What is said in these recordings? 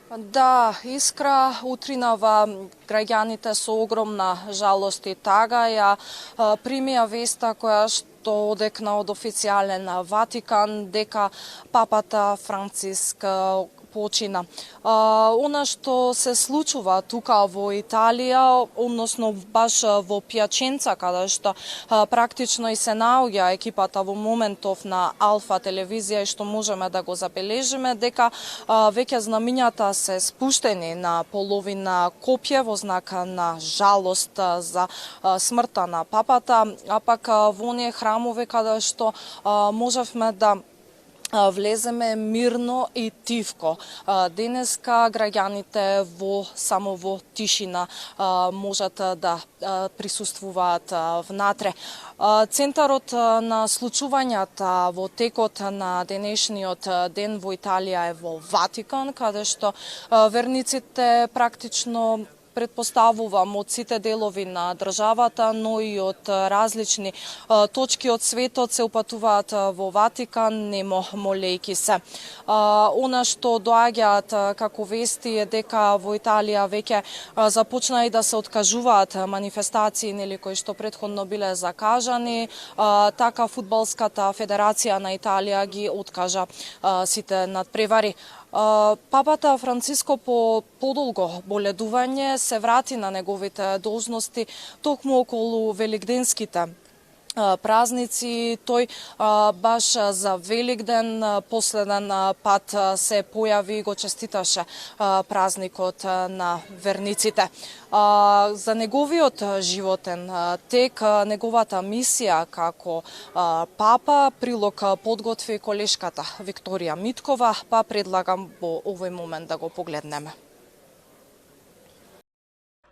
Да, Искра утринава граѓаните со огромна жалост и тага ја примија веста која што одекна од официјален Ватикан дека папата Франциск почина. Она што се случува тука во Италија, односно баш во Пјаченца, каде што практично и се наоѓа екипата во моментов на Алфа телевизија и што можеме да го забележиме, дека веќе знамињата се спуштени на половина копје во знак на жалост за смртта на папата, а пак во оние храмове каде што можевме да влеземе мирно и тивко. Денеска граѓаните само во тишина можат да присуствуваат внатре. Центарот на случувањата во текот на денешниот ден во Италија е во Ватикан, каде што верниците практично предпоставувам од сите делови на државата, но и од различни точки од светот се упатуваат во Ватикан, немо молејки се. Она што доаѓаат како вести е дека во Италија веќе започна и да се откажуваат манифестации кои што претходно биле закажани. Така фудбалската федерација на Италија ги откажа сите надпревари. Папата Франциско по подолго боледување се врати на неговите должности токму околу великденските празници. Тој баш за Великден последен пат се појави и го честиташе празникот на верниците. За неговиот животен тек, неговата мисија како папа, прилог подготви колешката Викторија Миткова, па предлагам во овој момент да го погледнеме.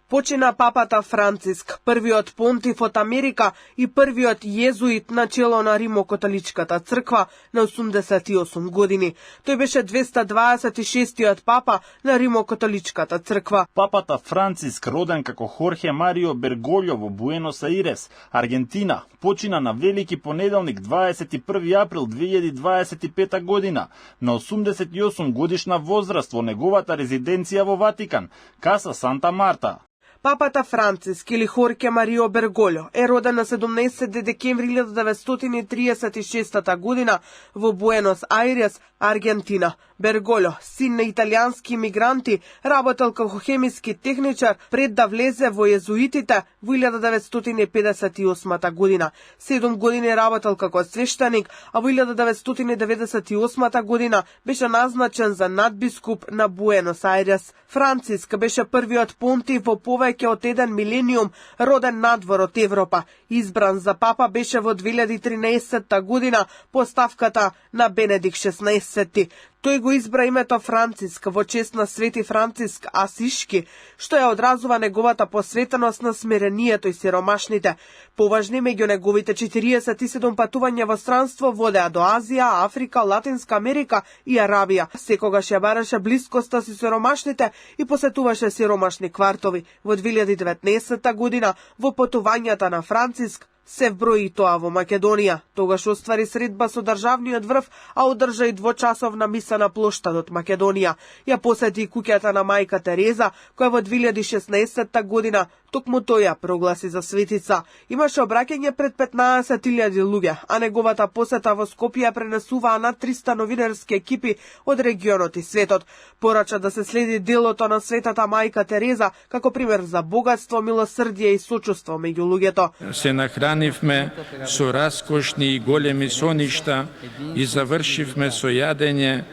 Почина папата Франциск, првиот понтиф од Америка и првиот језуит на чело на Римокатоличката црква на 88 години. Тој беше 226-тиот папа на Римокатоличката црква. Папата Франциск, роден како Хорхе Марио Берголјо во Буенос Аирес, Аргентина, почина на Велики понеделник 21 април 2025 година на 88 годишна возраст во неговата резиденција во Ватикан, Каса Санта Марта. Папата Франциск или Хорхе Марио Берголјо е роден на 17 декември 1936 година во Буенос Аирес, Аргентина. Берголјо, син на италијански имигранти, работел како хемиски техничар пред да влезе во језуитите во 1958 година. 7 години работел како свештеник, а во 1998 година беше назначен за надбискуп на Буенос Аирес. Франциск беше првиот понтиф во повеќе од еден милениум роден надвор од Европа. Избран за папа беше во 2013 година по ставката на Бенедикт XVI. Тој го избра името Франциск во чест на Свети Франциск Асишки, што ја одразува неговата посветеност на смирението и сиромашните. Поважни меѓу неговите 47 патувања во странство водеа до Азија, Африка, Латинска Америка и Арабија. Секогаш ја бараше блискоста со сиромашните и посетуваше сиромашни квартови. Во 2019 година во патувањата на Франциск се вброи тоа во Македонија. Тогаш оствари средба со државниот врв, а одржа и двочасовна миса на плоштадот Македонија. Ја посети и куќата на мајка Тереза, која во 2016 година токму тој ја прогласи за светица. Имаше обраќање пред 15.000 луѓе, а неговата посета во Скопје пренесуваа над 300 новинарски екипи од регионот и светот. Порача да се следи делото на светата мајка Тереза како пример за богатство, милосрдие и сочувство меѓу луѓето. Се нахранивме со раскошни и големи соништа и завршивме со јадење,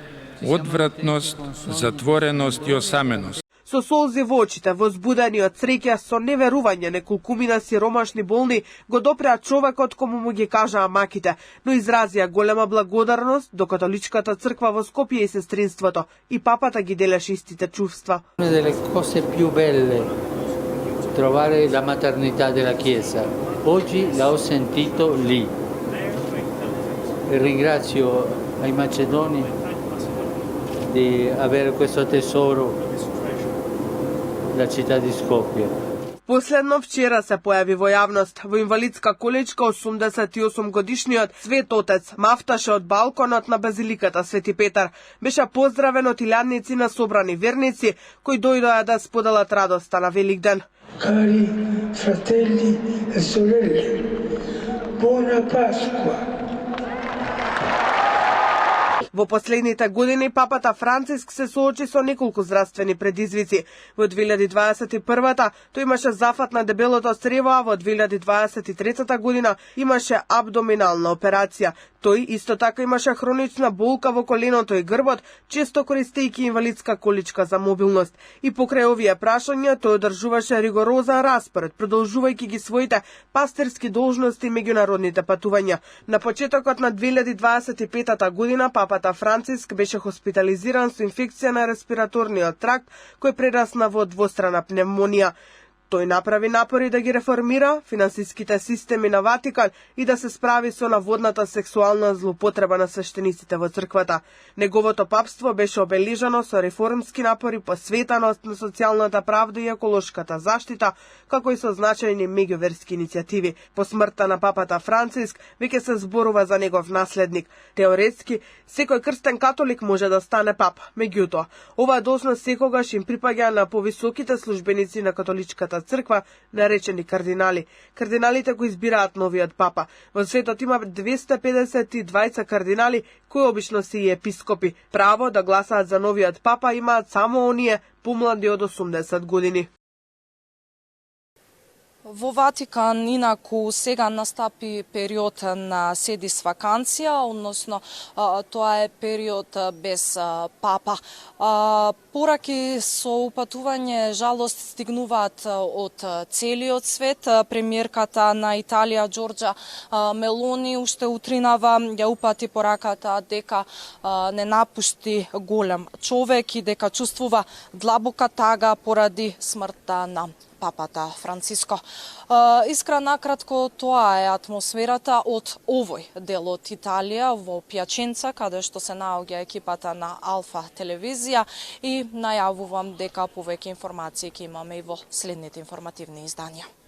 одвратност, затвореност и осаменост. Со солзи во очите, возбудени од среќа, со неверување неколкумина сиромашни болни го допреа човекот кому му ги кажаа маките, но изразија голема благодарност до католичката црква во Скопје и сестринството, и папата ги делеше истите чувства. Delle cose più belle trovare la maternità della Chiesa. Oggi la ho sentito lì. E ringrazio ai macedoni di avere questo tesoro, la città di Skopje. Последно вчера се појави во јавност. Во инвалидска количка 88 годишниот Свет Отец мафташе од балконот на Базиликата Свети Петар. Беше поздравен од илјадници на собрани верници кои дојдоа да споделат радоста на Великден. Cari fratelli e sorelle, buona Pasqua. Во последните години папата Франциск се соочи со неколку здравствени предизвици. Во 2021-та тој имаше зафат на дебелото црево, а во 2023 година имаше абдоминална операција. Тој исто така имаше хронична болка во коленото и грбот, често користејќи инвалидска количка за мобилност. И покрај овие прашања тој одржуваше ригорозен распоред, продолжувајќи ги своите пастерски должности и меѓународните патувања. На почетокот на 2025 година папата Франциск беше хоспитализиран со инфекција на респираторниот тракт, кој прерасна во двострана пневмонија. Тој направи напори да ги реформира финансиските системи на Ватикан и да се справи со наводната сексуална злоупотреба на свештениците во црквата. Неговото папство беше обележано со реформски напори, посветеност на социјалната правда и еколошката заштита, како и со значајни меѓуверски иницијативи. По смртта на папата Франциск веќе се зборува за негов наследник. Теоретски, секој крстен католик може да стане пап. Меѓутоа, оваа должност секогаш им припаѓа на повисоките службеници на католичката црква, наречени кардинали. Кардиналите кои избираат новиот папа. Во светот има 252 кардинали, кои обично се и епископи. Право да гласаат за новиот папа имаат само оние помлади од 80 години. Во Ватикан, инаку, сега настапи период на седис ваканција, односно тоа е период без папа. Пораки со упатување, жалост, стигнуваат од целиот свет. Премиерката на Италија, Џорџа Мелони, уште утринава ја упати пораката дека не напушти голем човек и дека чувствува длабока тага поради смртта на папата Франциско. Искра накратко, тоа е атмосферата од овој дел од Италија во Пјаченца, каде што се наоѓа екипата на Алфа телевизија, и најавувам дека повеќе информации ќе имаме и во следните информативни изданија.